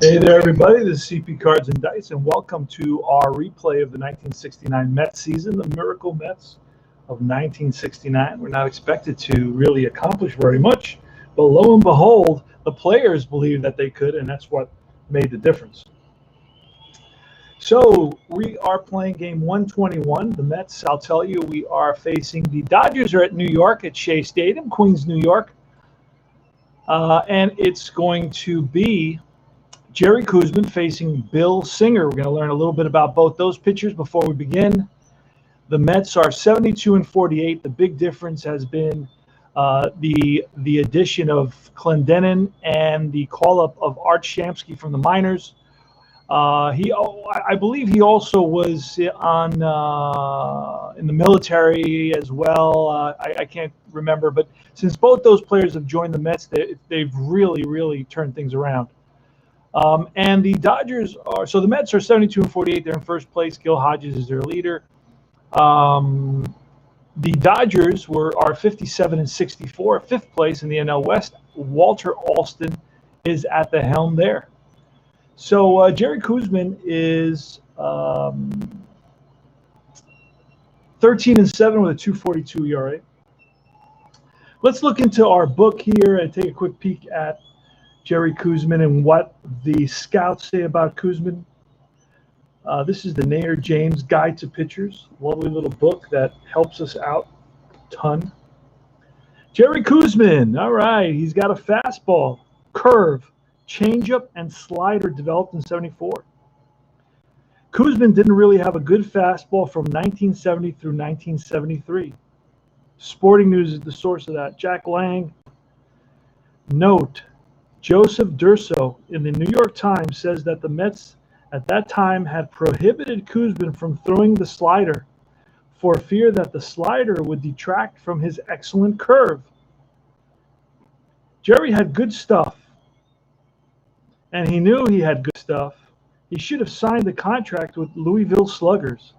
Hey there, everybody. This is CP Cards and Dice, and welcome to our replay of the 1969 Mets season, the Miracle Mets of 1969. We're not expected to really accomplish very much, but lo and behold, the players believed that they could, and that's what made the difference. So we are playing game 121. The Mets, I'll tell you, we are facing the Dodgers are at New York at Shea Stadium, Queens, New York. And it's going to be Jerry Koosman facing Bill Singer. We're going to learn a little bit about both those pitchers before we begin. The Mets are 72-48. The big difference has been the addition of Clendenin and the call-up of Art Shamsky from the minors. I believe he also was on in the military as well. I can't remember, but since both those players have joined the Mets, they've really turned things around. And the Dodgers are, so the Mets are 72-48. They're in first place. Gil Hodges is their leader. The Dodgers are 57-64, fifth place in the NL West. Walter Alston is at the helm there. So Jerry Koosman is 13-7 with a 2.42 ERA. Let's look into our book here and take a quick peek at Jerry Koosman and what the scouts say about Koosman. This is the Nair James Guide to Pitchers. Lovely little book that helps us out a ton. Jerry Koosman, all right, he's got a fastball, curve, changeup, and slider developed in 74. Koosman didn't really have a good fastball from 1970 through 1973. Sporting News is the source of that. Jack Lang. Note, Joseph Durso in the New York Times says that the Mets at that time had prohibited Koosman from throwing the slider for fear that the slider would detract from his excellent curve. Jerry had good stuff, and he knew he had good stuff. He should have signed the contract with Louisville Sluggers.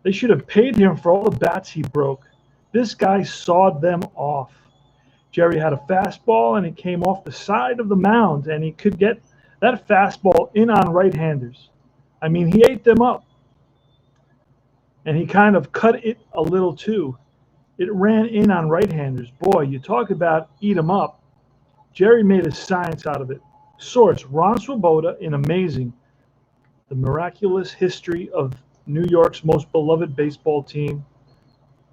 They should have paid him for all the bats he broke. This guy sawed them off. Jerry had a fastball, and it came off the side of the mound, and he could get that fastball in on right-handers. I mean, he ate them up, and he kind of cut it a little too. It ran in on right-handers. Boy, you talk about eat them up. Jerry made a science out of it. Source, Ron Swoboda in Amazing, the Miraculous History of New York's Most Beloved Baseball Team,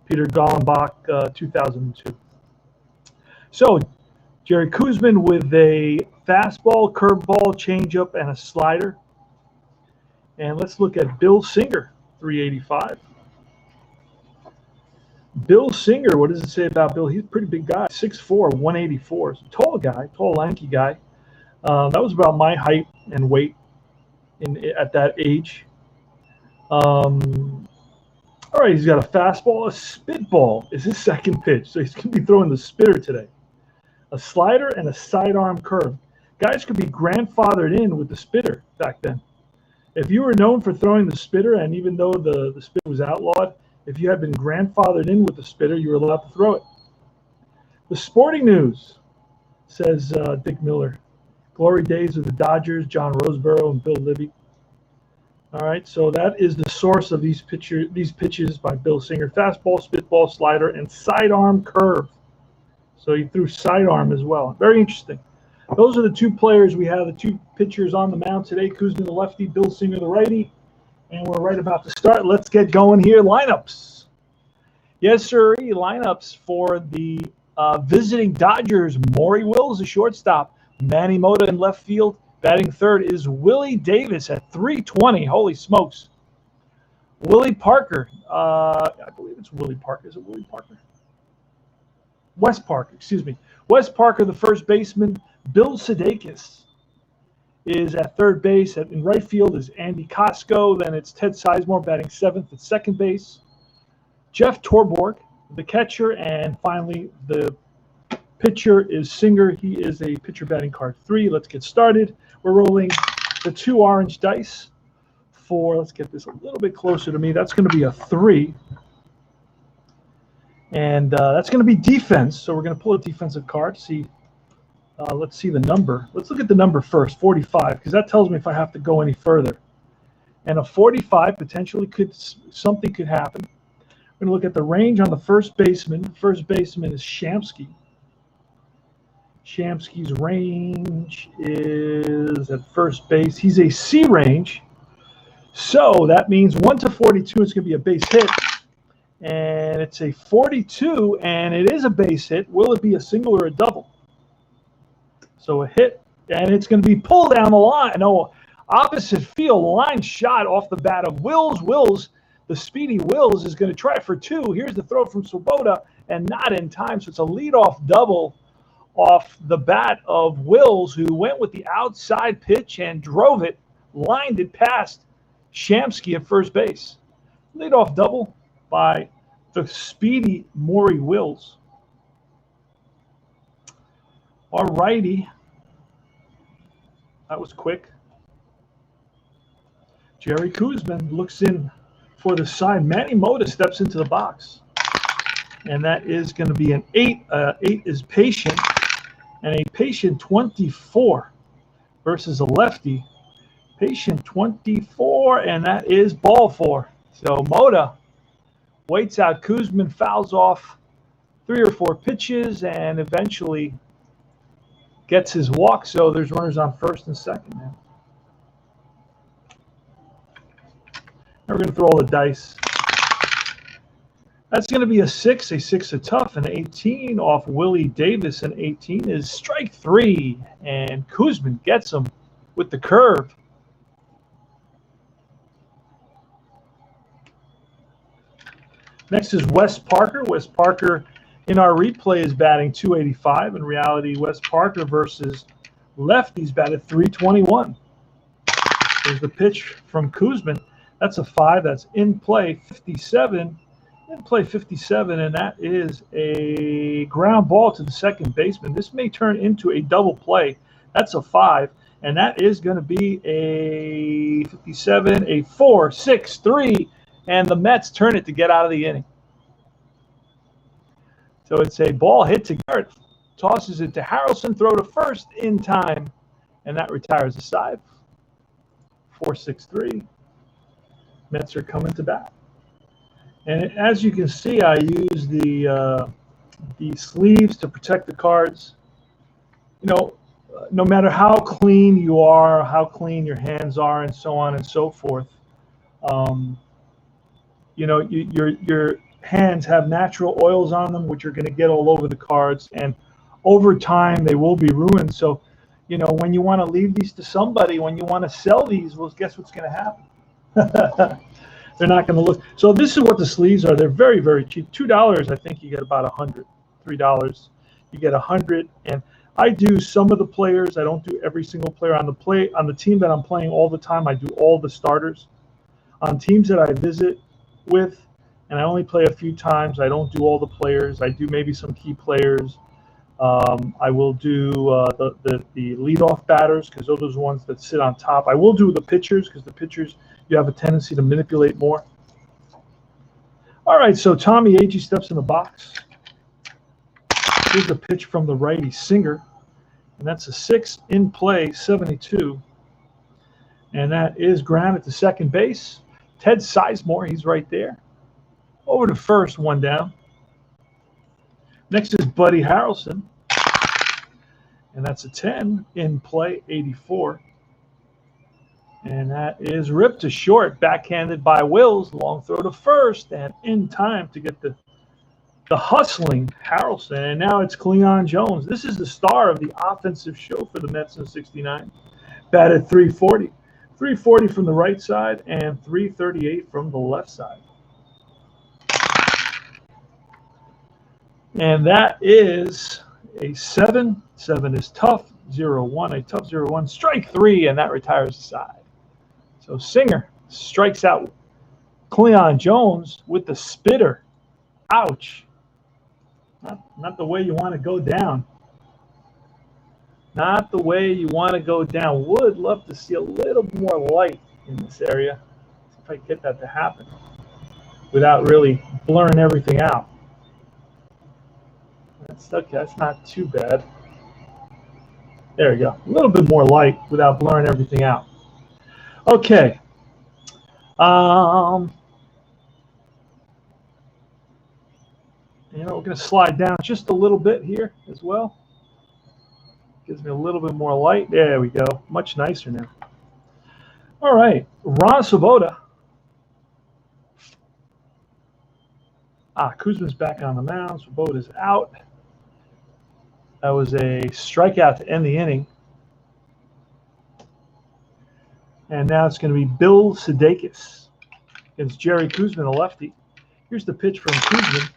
Peter Gollenbach, 2002. So, Jerry Koosman with a fastball, curveball, changeup, and a slider. And let's look at Bill Singer, 385. Bill Singer, what does it say about Bill? He's a pretty big guy, 6'4", 184. Tall guy, tall, lanky guy. That was about my height and weight at that age. All right, he's got a fastball. A spitball is his second pitch, so he's going to be throwing the spitter today. A slider and a sidearm curve. Guys could be grandfathered in with the spitter back then. If you were known for throwing the spitter, and even though the spitter was outlawed, if you had been grandfathered in with the spitter, you were allowed to throw it. The Sporting News says Dick Miller. Glory days of the Dodgers, John Roseboro and Bill Libby. All right, so that is the source of these pitches by Bill Singer. Fastball, spitball, slider, and sidearm curve. So he threw sidearm as well. Very interesting. Those are the two players we have, the two pitchers on the mound today. Koosman, the lefty, Bill Singer, the righty. And we're right about to start. Let's get going here. Lineups. Yes, sir. Lineups for the visiting Dodgers. Maury Wills, the shortstop. Manny Mota in left field. Batting third is Willie Davis at 320. Holy smokes. Willie Parker. I believe it's Willie Parker. Is it Willie Parker? Wes Parker, excuse me. Wes Parker, the first baseman. Bill Sudeikis is at third base. In right field is Andy Costco. Then it's Ted Sizemore batting seventh at second base. Jeff Torborg, the catcher. And finally, the pitcher is Singer. He is a pitcher batting card 3. Let's get started. We're rolling the 2 orange dice for, let's get this a little bit closer to me. That's going to be a 3. And that's going to be defense. So we're going to pull a defensive card. See, let's see the number. Let's look at the number first, 45, because that tells me if I have to go any further. And a 45 potentially something could happen. We're going to look at the range on the first baseman. First baseman is Shamsky. Shamsky's range is at first base. He's a C range. So that means 1 to 42 is going to be a base hit. And it's a 42, and it is a base hit. Will it be a single or a double? So a hit, and it's going to be pulled down the line. No, opposite field, line shot off the bat of Wills. Wills, the speedy Wills, is going to try for 2. Here's the throw from Swoboda, and not in time. So it's a leadoff double off the bat of Wills, who went with the outside pitch and drove it, lined it past Shamsky at first base. Leadoff double by the speedy Maury Wills. All righty. That was quick. Jerry Koosman looks in for the side. Manny Mota steps into the box. And that is going to be an 8. 8 is patient. And a patient 24 versus a lefty. Patient 24, and that is ball 4. So Mota waits out. Koosman fouls off 3 or 4 pitches and eventually gets his walk. So there's runners on first and second now. Now we're going to throw all the dice. That's going to be a 6. A 6 a tough. An 18 off Willie Davis. An 18 is strike 3. And Koosman gets him with the curve. Next is Wes Parker. Wes Parker in our replay is batting 285. In reality, Wes Parker versus lefties batted 321. There's the pitch from Koosman. That's a 5. That's in play 57. In play 57, and that is a ground ball to the second baseman. This may turn into a double play. That's a 5, and that is going to be a 57, a 4, 6, 3, and the Mets turn it to get out of the inning. So it's a ball hit to Garrett, tosses it to Harrelson, throw to first in time, and that retires the side. 4, 6, 3. Mets are coming to bat. And as you can see, I use the sleeves to protect the cards. You know, no matter how clean you are, how clean your hands are, and so on and so forth, you know, your hands have natural oils on them, which are going to get all over the cards, and over time they will be ruined. So, you know, when you want to leave these to somebody, when you want to sell these, well, guess what's going to happen? They're not going to look. So this is what the sleeves are. They're very, very cheap. $2, I think you get about 100. $3, you get 100. And I do some of the players. I don't do every single player on the team that I'm playing all the time. I do all the starters. On teams that I visit with, and I only play a few times, I don't do all the players. I do maybe some key players. I will do the leadoff batters, because those are the ones that sit on top. I will do the pitchers, because the pitchers you have a tendency to manipulate more. All right, so Tommy Agee steps in the box. Here's the pitch from the righty, Singer, and that's a 6 in play, 72. And that is grounded to second base. Ted Sizemore, he's right there. Over to first, 1 down. Next is Buddy Harrelson, and that's a 10. In play, 84. And that is ripped to short, backhanded by Wills. Long throw to first, and in time to get the hustling Harrelson. And now it's Cleon Jones. This is the star of the offensive show for the Mets in '69. Batted 340. 340 from the right side and 338 from the left side. And that is a 7. 7 is tough. 0-1, a tough 0-1. Strike 3, and that retires the side. So Singer strikes out Cleon Jones with the spitter. Ouch. Not the way you want to go down. Not the way you want to go down. Would love to see a little more light in this area. See if I can get that to happen without really blurring everything out. That's okay. That's not too bad. There we go. A little bit more light without blurring everything out. Okay. We're going to slide down just a little bit here as well. Gives me a little bit more light. There we go. Much nicer now. All right. Ron Swoboda. Koosman's back on the mound. Swoboda's out. That was a strikeout to end the inning. And now it's going to be Bill Sudeikis against Jerry Koosman, a lefty. Here's the pitch from Koosman.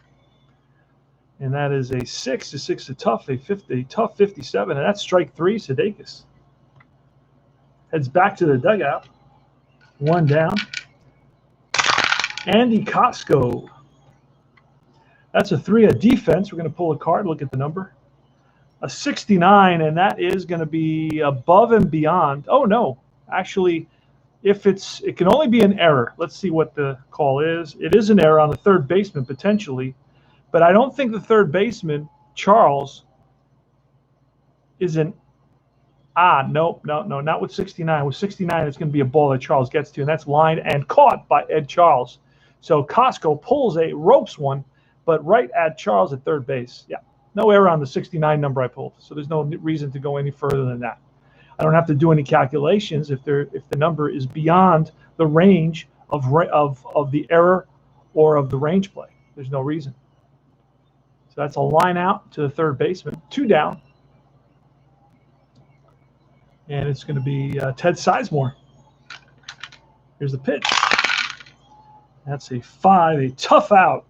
And that is a 6. A 6 is tough. A tough 57. And that's strike 3, Sudeikis. Heads back to the dugout. 1 down. Andy Costco. That's a 3. A defense. We're going to pull a card, look at the number. A 69, and that is going to be above and beyond. Oh, no. Actually, it can only be an error. Let's see what the call is. It is an error on the third baseman, potentially. But I don't think the third baseman, Charles, is an no, not with 69. With 69, it's going to be a ball that Charles gets to, and that's lined and caught by Ed Charles. So Costco ropes one, but right at Charles at third base. Yeah, no error on the 69 number I pulled. So there's no reason to go any further than that. I don't have to do any calculations if the number is beyond the range of the error or of the range play. There's no reason. So that's a line out to the third baseman. 2 down. And it's going to be Ted Sizemore. Here's the pitch. That's a 5, a tough out.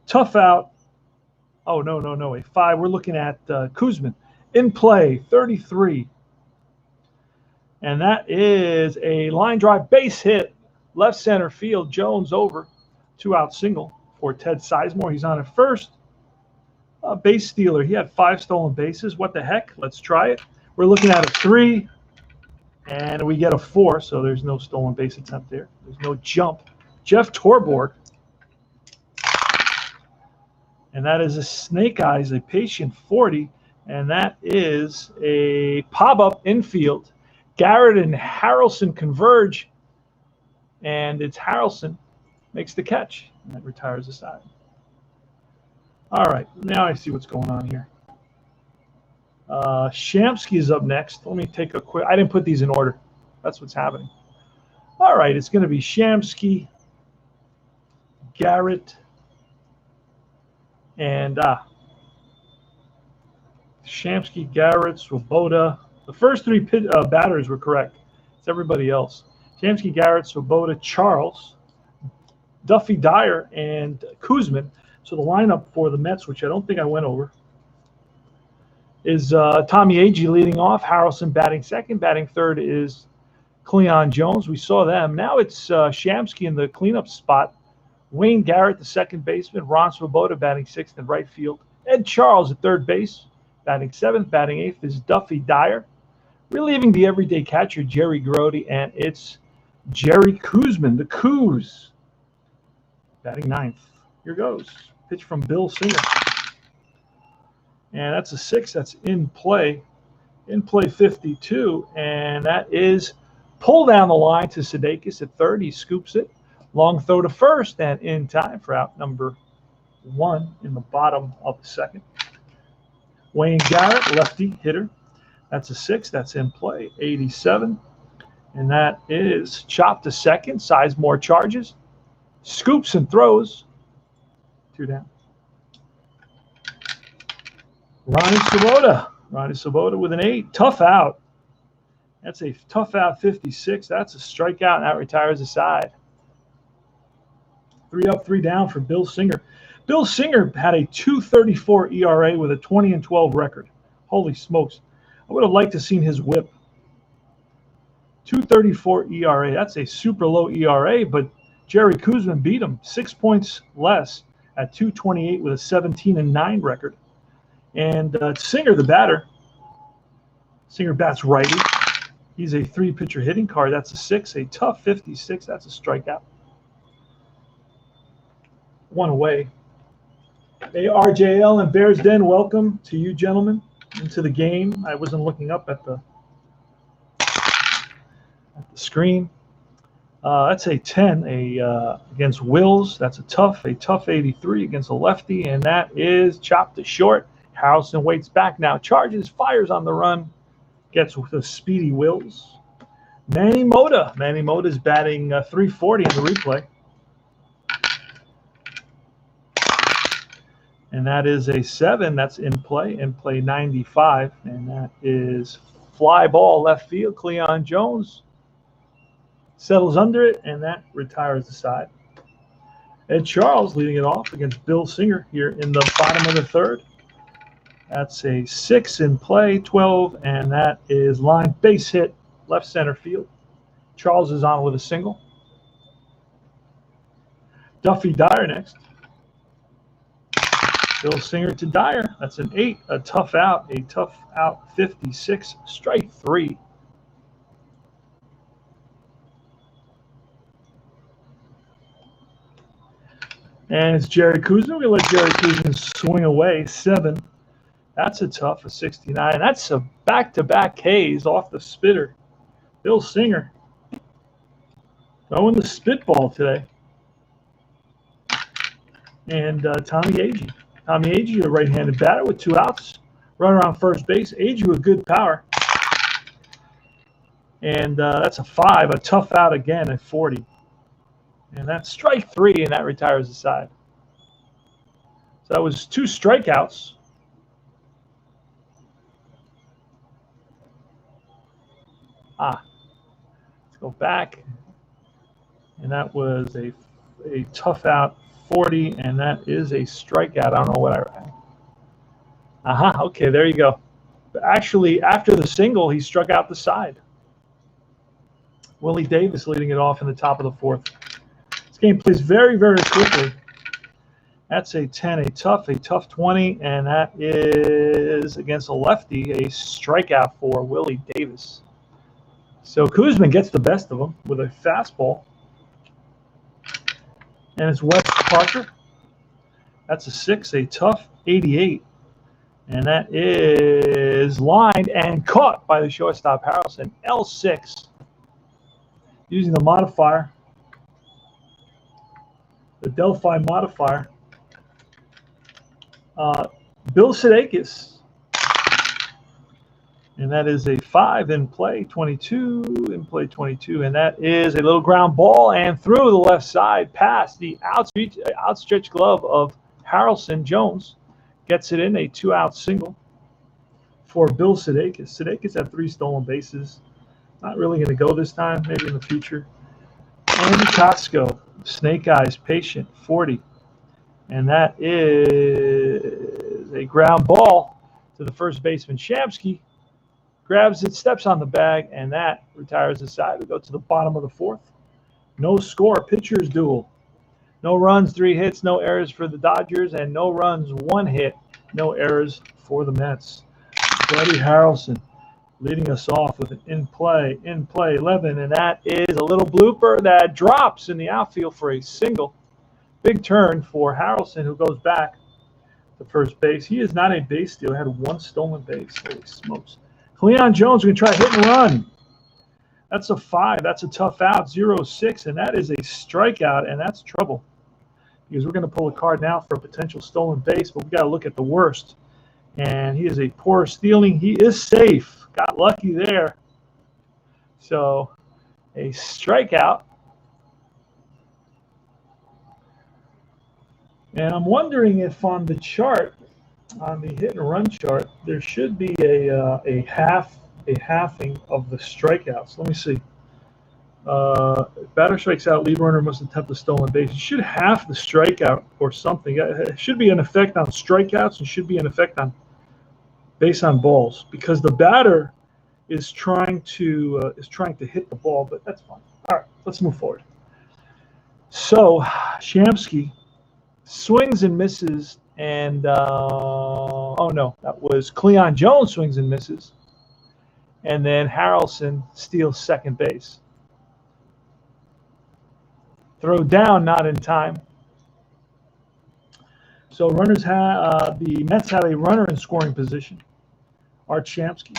Tough out. Oh, no, a 5. We're looking at Koosman. In play, 33. And that is a line drive base hit. Left center field, Jones over. 2-out single for Ted Sizemore. He's on at first. Base stealer. He had 5 stolen bases. What the heck? Let's try it. We're looking at a 3. And we get a 4, so there's no stolen base attempt there. There's no jump. Jeff Torborg. And that is a snake eyes, a patient 40. And that is a pop-up infield. Garrett and Harrelson converge. And it's Harrelson makes the catch. And that retires the side. All right, now I see what's going on here. Shamsky is up next. Let me take a quick. I didn't put these in order. That's what's happening. All right, it's going to be Shamsky, Garrett, and Shamsky, Garrett, Swoboda. The first 3 batters were correct. It's everybody else. Shamsky, Garrett, Swoboda, Charles, Duffy Dyer, and Koosman. So the lineup for the Mets, which I don't think I went over, is Tommy Agee leading off. Harrelson batting second. Batting third is Cleon Jones. We saw them. Now it's Shamsky in the cleanup spot. Wayne Garrett, the second baseman. Ron Swoboda batting sixth in right field. Ed Charles at third base, batting seventh. Batting eighth is Duffy Dyer. Relieving the everyday catcher, Jerry Grody. And it's Jerry Koosman, the Coos, batting ninth. Here goes. Pitch from Bill Singer. And that's a 6. That's in play. In play 52. And that is pull down the line to Sudeikis at third. He scoops it. Long throw to first and in time for out number 1 in the bottom of the second. Wayne Garrett, lefty hitter. That's a 6. That's in play. 87. And that is chopped to second. Sizemore charges. Scoops and throws. 2 down. Ronnie Swoboda. Ronnie Swoboda with an 8. Tough out. That's a tough out 56. That's a strikeout, and that retires the side. 3 up, 3 down for Bill Singer. Bill Singer had a 2.34 ERA with a 20-12 record. Holy smokes. I would have liked to have seen his whip. 2.34 ERA. That's a super low ERA, but Jerry Koosman beat him 6 points less at 2.28 with a 17-9 record. And Singer, the batter. Singer bats righty. He's a 3-pitcher hitting card. That's a 6. A tough 56. That's a strikeout. 1 away. Hey, RJL and Bears Den, welcome to you, gentlemen, into the game. I wasn't looking up at the screen. That's a 10 against Wills. That's a tough 83 against a lefty, and that is chopped to short. Harrelson waits back now. Charges, fires on the run. Gets with a speedy Wills. Manny Mota. Manny Mota is batting 340 in the replay. And that is a 7. That's in play 95. And that is fly ball left field. Cleon Jones settles under it, and that retires the side. Ed Charles leading it off against Bill Singer here in the bottom of the 3rd. That's a 6 in play, 12, and that is line base hit, left center field. Charles is on with a single. Duffy Dyer next. Bill Singer to Dyer. That's an 8, a tough out 56, strike 3. And it's Jerry Koosman. We let Jerry Koosman swing away, 7. That's a tough, a 69. That's a back-to-back Ks off the spitter. Bill Singer throwing the spitball today. And Tommy Agee. Tommy Agee, a right-handed batter with 2 outs. Run around first base. Agee with good power. And that's a 5, a tough out again at 40. And that's strike 3, and that retires the side. So that was 2 strikeouts. Let's go back. And that was a tough out 40, and that is a strikeout. I don't know what I okay, there you go. But actually, after the single, he struck out the side. Willie Davis leading it off in the top of the 4th. This game plays very, very quickly. That's a 10, a tough 20, and that is against a lefty, a strikeout for Willie Davis. So Koosman gets the best of him with a fastball. And it's Wes Parker. That's a 6, a tough 88. And that is lined and caught by the shortstop Harrelson. L6. Using the modifier. The Delphi modifier. Bill Sudeikis. And that is a 5 in play, 22, in play 22. And that is a little ground ball and through the left side past the outstretched glove of Harrelson. Jones gets it in, a 2-out single for Bill Sudeikis. Sudeikis had 3 stolen bases. Not really going to go this time, maybe in the future. Andy Kotsko, Snake Eyes, patient, 40. And that is a ground ball to the first baseman, Shamsky. Grabs it, steps on the bag, and that retires the side. We go to the bottom of the 4th. No score, pitcher's duel. No runs, 3 hits, no errors for the Dodgers, and no runs, 1 hit, no errors for the Mets. Buddy Harrelson leading us off with an in play 11, and that is a little blooper that drops in the outfield for a single. Big turn for Harrelson, who goes back to first base. He is not a base stealer. Had 1 stolen base. Holy smokes. Cleon Jones going to try hit and run. That's a 5. That's a tough out, 0-6, and that is a strikeout, and that's trouble. Because we're going to pull a card now for a potential stolen base, but we've got to look at the worst. And he is a poor stealing. He is safe. Got lucky there. So a strikeout. And I'm wondering if on the chart, on the hit and run chart, there should be a halving of the strikeouts. Let me see. If batter strikes out, lead runner must attempt a stolen base. It should half the strikeout or something. It should be an effect on strikeouts and should be an effect on base on balls because the batter is trying to hit the ball, but that's fine. All right, let's move forward. So Shamsky swings and misses, and oh no, that was Cleon Jones swings and misses, and then Harrelson steals second base. Throw down, not in time. So runners have the Mets have a runner in scoring position. Art Shamsky.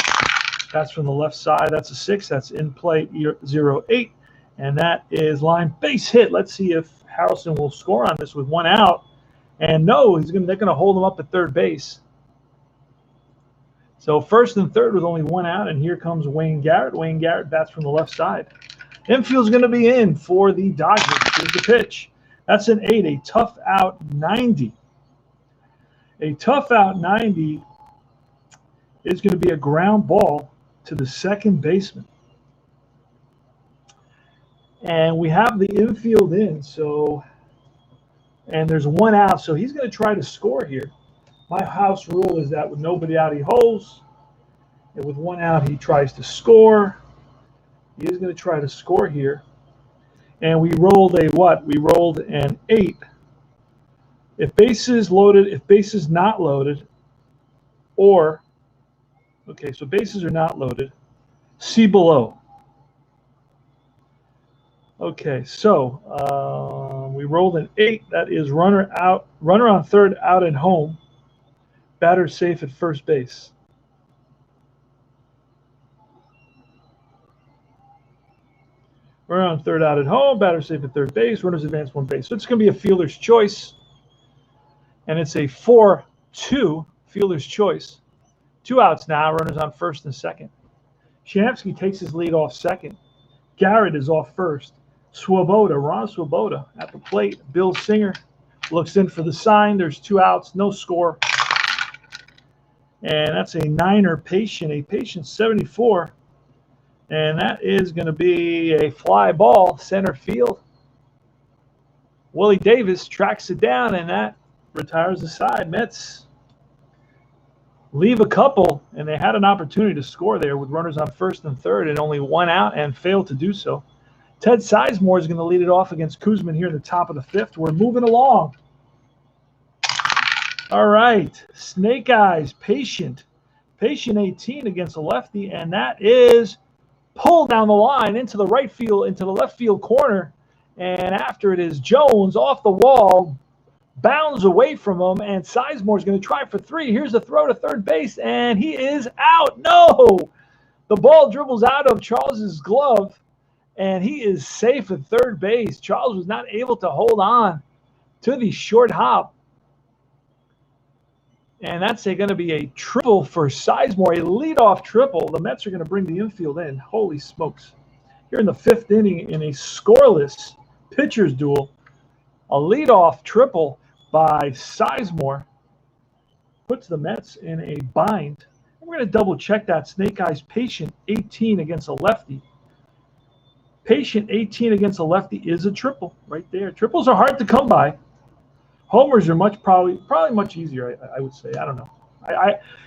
That's from the left side. That's a 6. That's in play 0-8, and that is line base hit. Let's see if Harrelson will score on this with one out. And no, they're going to hold him up at third base. So first and third with only one out, and here comes Wayne Garrett. Wayne Garrett bats from the left side. Infield's going to be in for the Dodgers. Here's the pitch. That's an 8, a tough out 90. A tough out 90 is going to be a ground ball to the second baseman. And we have the infield in, and there's one out, so he's going to try to score here. My house rule is that with nobody out, he holds. And with one out, he tries to score. He is going to try to score here. And we rolled a what? We rolled an 8. If bases loaded, if bases not loaded, or, okay, so bases are not loaded, see below. Okay, so we rolled an 8. That is runner out, runner on third, out and home. Batter safe at first base. Runner on third, out at home. Batter safe at third base. Runners advance one base. So it's going to be a fielder's choice, and it's a 4-2 fielder's choice. 2 outs now. Runners on first and second. Shamsky takes his lead off second. Garrett is off first. Swoboda, Ron Swoboda at the plate. Bill Singer looks in for the sign. There's 2 outs, no score. And that's a Niner patient, a patient 74. And that is going to be a fly ball, center field. Willie Davis tracks it down, and that retires the side. Mets leave a couple, and they had an opportunity to score there with runners on first and third and only 1 out and failed to do so. Ted Sizemore is going to lead it off against Koosman here in the top of the 5th. We're moving along. All right, Snake Eyes, patient 18 against a lefty, and that is pulled down the line into the right field, into the left field corner, and after it is Jones off the wall, bounds away from him, and Sizemore is going to try for 3. Here's the throw to third base, and he is out. No! The ball dribbles out of Charles's glove, and he is safe at third base. Charles was not able to hold on to the short hop. And that's going to be a triple for Sizemore, a leadoff triple. The Mets are going to bring the infield in. Holy smokes. Here in the 5th inning in a scoreless pitcher's duel, a leadoff triple by Sizemore puts the Mets in a bind. We're going to double check that. Snake Eyes patient 18 against a lefty. Patient 18 against a lefty is a triple right there. Triples are hard to come by. Homers are probably much easier, I would say. I don't know.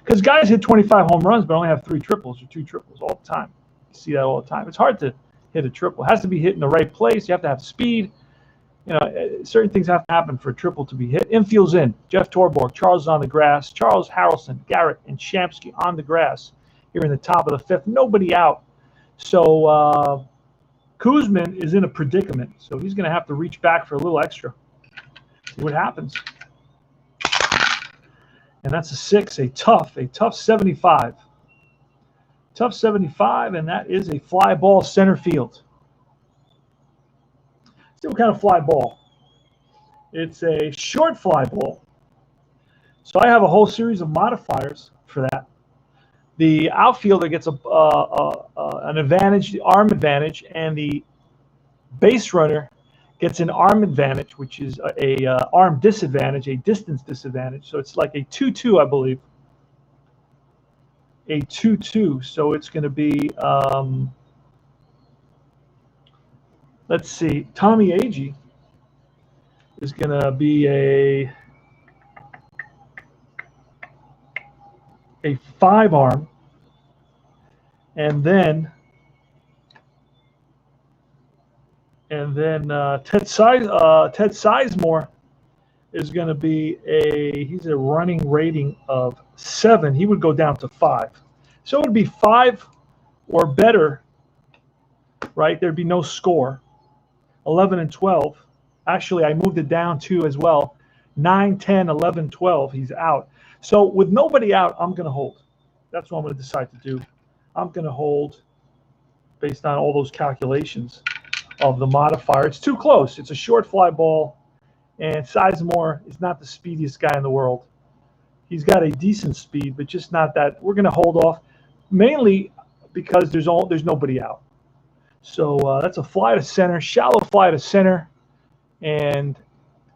Because guys hit 25 home runs but only have 3 triples or 2 triples all the time. You see that all the time. It's hard to hit a triple. It has to be hit in the right place. You have to have speed. You know, certain things have to happen for a triple to be hit. Infield's in. Jeff Torborg, Charles is on the grass. Charles, Harrelson, Garrett, and Shamsky on the grass here in the top of the 5th. Nobody out. So Koosman is in a predicament. So he's going to have to reach back for a little extra. See what happens. And that's a 6, a tough 75. Tough 75, and that is a fly ball center field. See what kind of fly ball. It's a short fly ball. So I have a whole series of modifiers for that. The outfielder gets an advantage, the arm advantage, and the base runner gets an arm advantage, which is a arm disadvantage, a distance disadvantage. So it's like a 2-2, I believe. A 2-2. So it's going to be, let's see, Tommy Agee is going to be a 5 arm, and then Ted Sizemore is going to be he's a running rating of 7. He would go down to 5. So it would be 5 or better, right? There'd be no score. 11 and 12. Actually, I moved it down 2 as well. 9, 10, 11, 12. He's out. So with nobody out, I'm going to hold. That's what I'm going to decide to do. I'm going to hold based on all those calculations of the modifier. It's too close. It's a short fly ball, and Sizemore is not the speediest guy in the world. He's got a decent speed, but just not that. We're going to hold off, mainly because there's nobody out. So that's a fly to center, shallow fly to center, and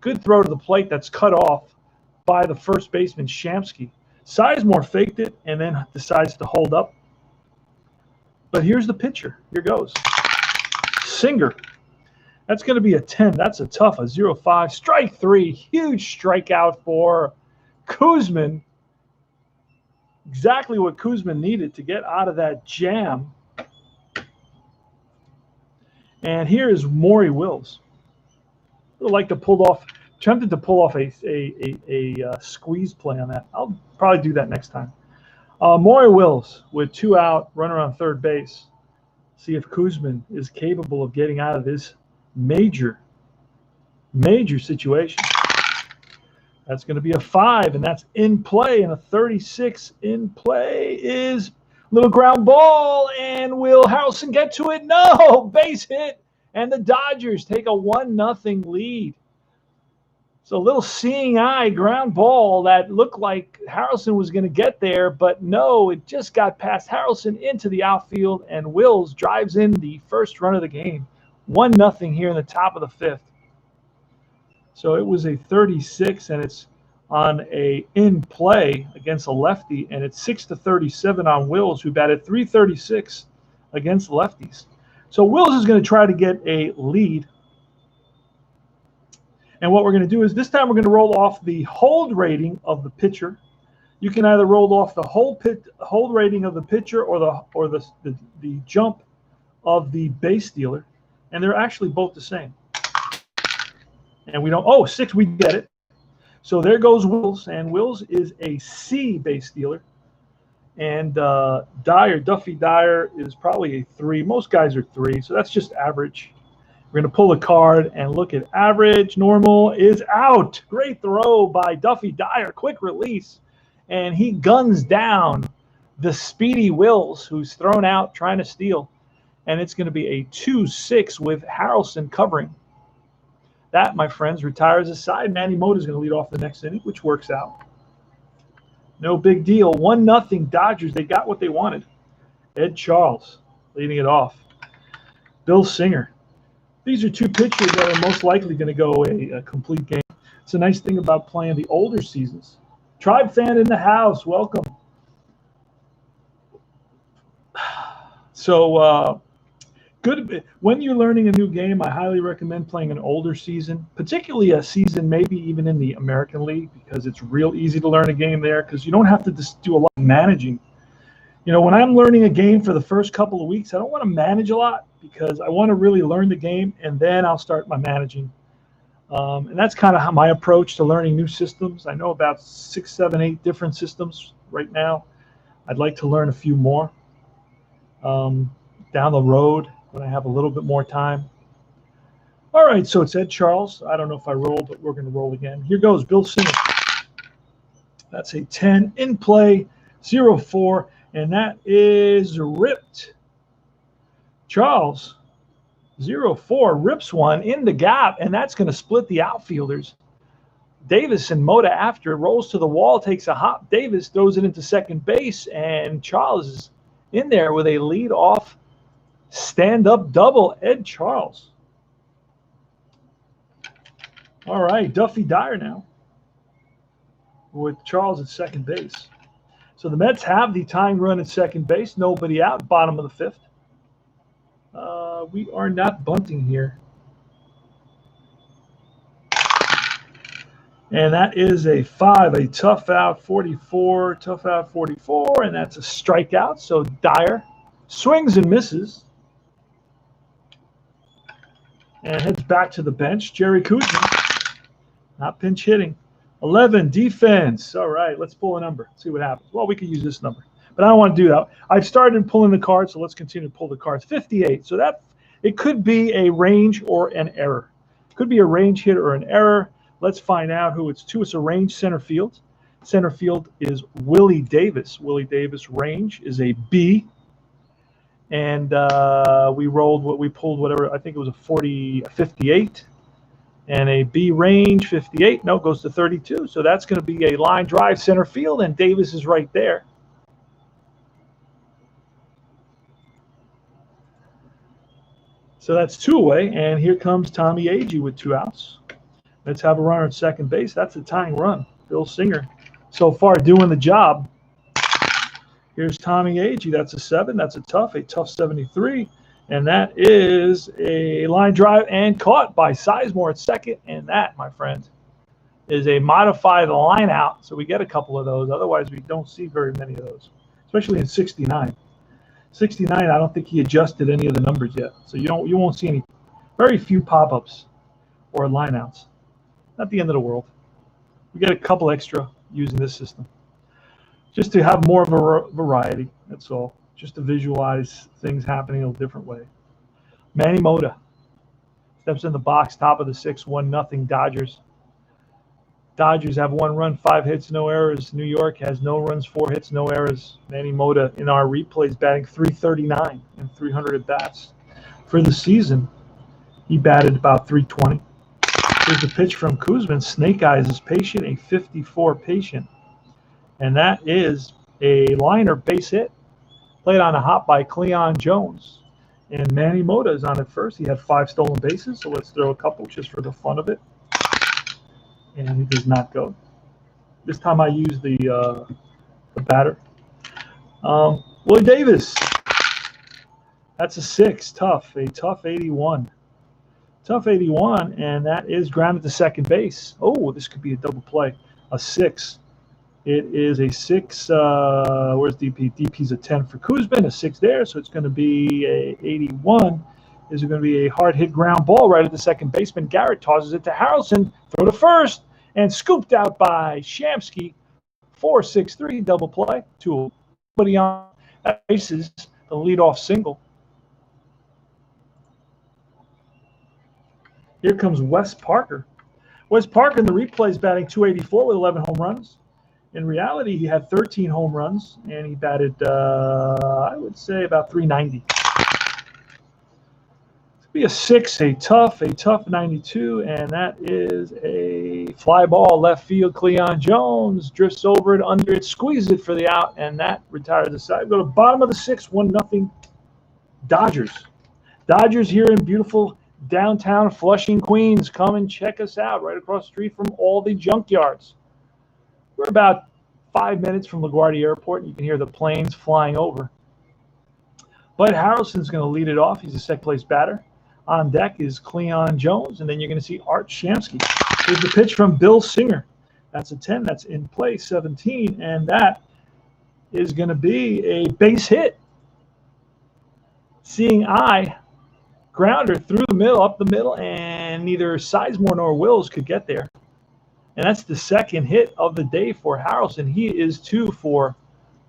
good throw to the plate that's cut off by the first baseman, Shamsky. Sizemore faked it and then decides to hold up. But here's the pitcher. Here goes. Singer. That's going to be a 10. That's a tough, a 0-5. Strike 3. Huge strikeout for Koosman. Exactly what Koosman needed to get out of that jam. And here is Maury Wills. I would like to pull off, attempted to pull off a squeeze play on that. I'll probably do that next time. Maury Wills with 2 out, runner on third base. See if Koosman is capable of getting out of this major situation. That's going to be a 5, and that's in play. And a 36 in play is little ground ball. And will Harrelson get to it? No, base hit. And the Dodgers take a 1-0 lead. So a little seeing eye ground ball that looked like Harrelson was going to get there, but no, it just got past Harrelson into the outfield, and Wills drives in the first run of the game. 1-0 here in the top of the 5th. So it was a 36, and it's on a in play against a lefty, and it's 6-37 on Wills, who batted .336 against lefties. So Wills is going to try to get a lead. And what we're going to do is this time we're going to roll off the hold rating of the pitcher. You can either roll off the hold rating of the pitcher or the jump of the base stealer, and they're actually both the same. And we don't. 6, we get it. So there goes Wills, and Wills is a C base stealer. And Duffy Dyer is probably a 3. Most guys are 3, so that's just average. We're going to pull a card and look at average. Normal is out. Great throw by Duffy Dyer. Quick release. And he guns down the speedy Wills, who's thrown out trying to steal. And it's going to be a 2-6 with Harrelson covering. That, my friends, retires a side. Manny Mota is going to lead off the next inning, which works out. No big deal. 1-0 Dodgers. They got what they wanted. Ed Charles leading it off. Bill Singer. These are 2 pitchers that are most likely going to go a complete game. It's a nice thing about playing the older seasons. Tribe fan in the house, welcome. So good. When you're learning a new game, I highly recommend playing an older season, particularly a season maybe even in the American League, because it's real easy to learn a game there because you don't have to just do a lot of managing. You know, when I'm learning a game for the first couple of weeks, I don't want to manage a lot because I want to really learn the game, and then I'll start my managing. And that's kind of how my approach to learning new systems. I know about 6, 7, 8 different systems right now. I'd like to learn a few more down the road when I have a little bit more time. All right, so it's Ed Charles. I don't know if I rolled, but we're going to roll again. Here goes Bill Singer. That's a 10 in play, 0-4. And that is ripped. Charles, 0-4, rips one in the gap, and that's going to split the outfielders. Davis and Mota after it, rolls to the wall, takes a hop. Davis throws it into second base, and Charles is in there with a lead-off stand-up double. Ed Charles. All right, Duffy Dyer now with Charles at second base. So the Mets have the tying run at second base. Nobody out, bottom of the fifth. We are not bunting here. And that is a 5, a tough out 44, tough out 44, and that's a strikeout. So Dyer swings and misses and heads back to the bench. Jerry Koosman, not pinch hitting. 11, defense. All right, let's pull a number, see what happens. Well, we could use this number, but I don't want to do that. I've started pulling the cards, so let's continue to pull the cards. 58, so that it could be a range or an error. It could be a range hit or an error. Let's find out who it's to. It's a range center field. Center field is Willie Davis. Willie Davis range is a B. And we pulled whatever, I think it was a 58. And a B range, 58. No, goes to 32. So that's going to be a line drive center field, and Davis is right there. So that's 2 away, and here comes Tommy Agee with 2 outs. Let's have a runner at second base. That's a tying run. Bill Singer so far doing the job. Here's Tommy Agee. That's a 7. That's a tough 73. And that is a line drive and caught by Sizemore at second. And that, my friend, is a modified line out. So we get a couple of those. Otherwise, we don't see very many of those, especially in 69. 69, I don't think he adjusted any of the numbers yet. So you won't see any, very few pop-ups or line outs. Not the end of the world. We get a couple extra using this system, just to have more of a variety. That's all. Just to visualize things happening in a different way. Manny Mota steps in the box, top of the 6th, 1-0 Dodgers. Dodgers have 1 run, 5 hits, no errors. New York has no runs, 4 hits, no errors. Manny Mota in our replays batting .339 and 300 at bats. For the season, he batted about .320. Here's a pitch from Koosman. Snake Eyes is patient, a 54 patient. And that is a liner base hit. Played on a hop by Cleon Jones. And Manny Mota is on at first. He had 5 stolen bases, so let's throw a couple just for the fun of it. And he does not go. This time I use the batter. Willie Davis. That's a 6, tough, a tough 81. Tough 81, and that is grounded to second base. Oh, this could be a double play. A 6. It is a 6. Where's DP? DP's a 10 for Koosman, a 6 there, so it's going to be a 81. Is going to be a hard hit ground ball right at the second baseman. Garrett tosses it to Harrelson, throw to first, and scooped out by Shamsky. 4-6-3 double play. 2. Somebody on bases, the leadoff single. Here comes Wes Parker. Wes Parker in the replay is batting .284 with 11 home runs. In reality, he had 13 home runs, and he batted, I would say, about .390. Be a 6, a tough 92, and that is a fly ball left field. Cleon Jones drifts over it, under it, squeezes it for the out, and that retires the side. Go to bottom of the 6th, 1-0 Dodgers. Dodgers here in beautiful downtown Flushing, Queens. Come and check us out right across the street from all the junkyards. We're about 5 minutes from LaGuardia Airport, and you can hear the planes flying over. Bud Harrelson's going to lead it off. He's a second-place batter. On deck is Cleon Jones, and then you're going to see Art Shamsky. Here's the pitch from Bill Singer. That's a 10. That's in play, 17, and that is going to be a base hit. Seeing eye, grounder through the middle, up the middle, and neither Sizemore nor Wills could get there. And that's the second hit of the day for Harrelson. He is 2 for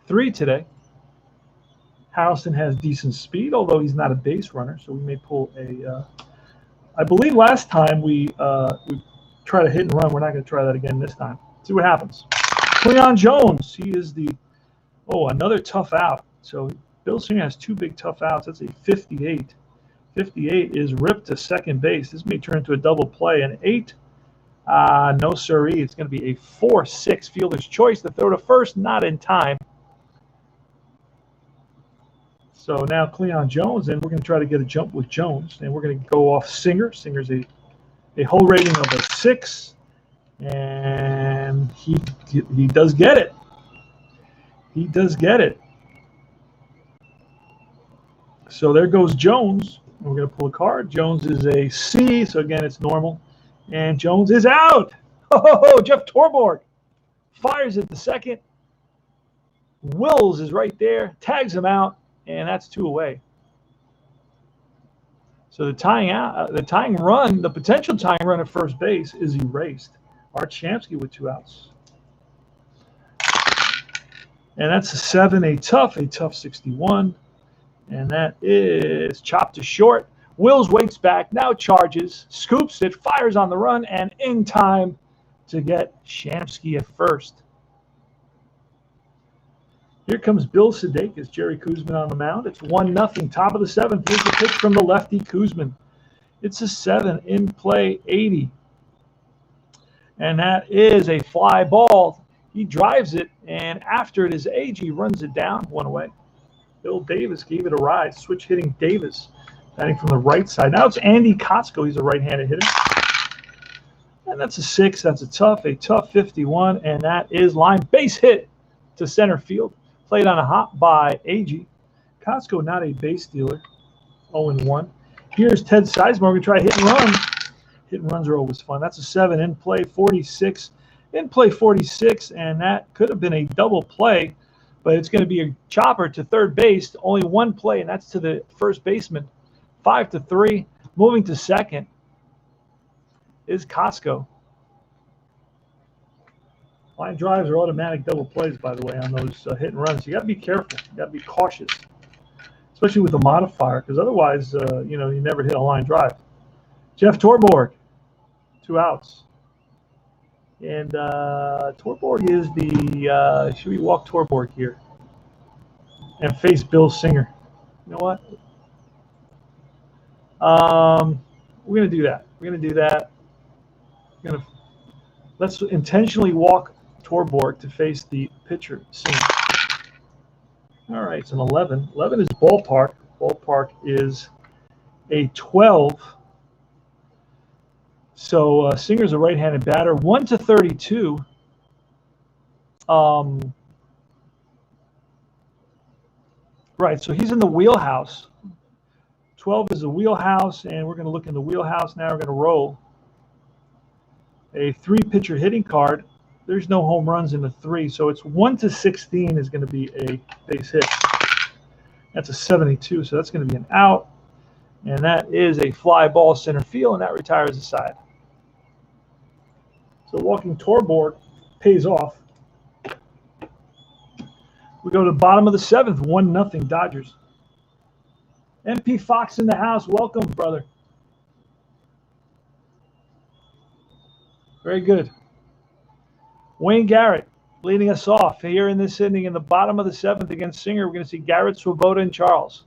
3 today. Harrelson has decent speed, although he's not a base runner, so we may pull a I believe last time we tried a hit and run. We're not going to try that again this time. See what happens. Cleon Jones, he is the, another tough out. So Bill Singer has 2 big tough outs. That's a 58. 58 is ripped to second base. This may turn into a double play. An 8 No siree. It's going to be a 4-6 fielder's choice. The throw to first, not in time. So now Cleon Jones, and we're going to try to get a jump with Jones, and we're going to go off Singer. Singer's a whole rating of a 6, and he does get it. He does get it. So there goes Jones. We're going to pull a card. Jones is a C, so again, it's normal. And Jones is out. Oh, Jeff Torborg fires at the second. Wills is right there, tags him out, and that's 2 away. So the potential tying run at first base is erased. Art Shamsky with 2 outs. And that's a 7, a tough 61. And that is chopped to short. Wills waits back, now charges, scoops it, fires on the run, and in time to get Shamsky at first. Here comes Bill Sudeikis, Jerry Koosman on the mound. It's 1-0, top of the 7th. Here's the pitch from the lefty Koosman. It's a 7, in play 80. And that is a fly ball. He drives it, and after it is Agee runs it down, 1 away. Bill Davis gave it a rise. Switch hitting Davis, batting from the right side. Now it's Andy Kotsko. He's a right-handed hitter. And that's a 6. That's a tough 51. And that is line base hit to center field. Played on a hop by Agee. Kotsko not a base stealer. 0-1. Here's Ted Sizemore. We're going to try hit and run. Hit and runs are always fun. That's a 7, in play 46. In play 46, and that could have been a double play, but it's going to be a chopper to third base. Only 1 play, and that's to the first baseman. 5-3. Moving to second is Kotsko. Line drives are automatic double plays, by the way, on those hit and runs. You got to be careful. You got to be cautious, especially with the modifier, because otherwise, you never hit a line drive. Jeff Torborg, 2 outs. And Torborg is the should we walk Torborg here and face Bill Singer? You know what? We're going to do that. Let's intentionally walk Torborg to face the pitcher Singer. All right, it's an 11. 11 is ballpark. Ballpark is a 12. So Singer's a right-handed batter. 1-32. Right, so he's in the wheelhouse. 12 is the wheelhouse, and we're going to look in the wheelhouse now. We're going to roll a 3-pitcher hitting card. There's no home runs in the 3, so it's 1-16 is going to be a base hit. That's a 72, so that's going to be an out. And that is a fly ball center field, and that retires the side. So walking Torborg pays off. We go to the bottom of the 7th, 1-0 Dodgers. MP Fox in the house. Welcome, brother. Very good. Wayne Garrett leading us off here in this inning in the bottom of the 7th against Singer. We're going to see Garrett, Swoboda, and Charles.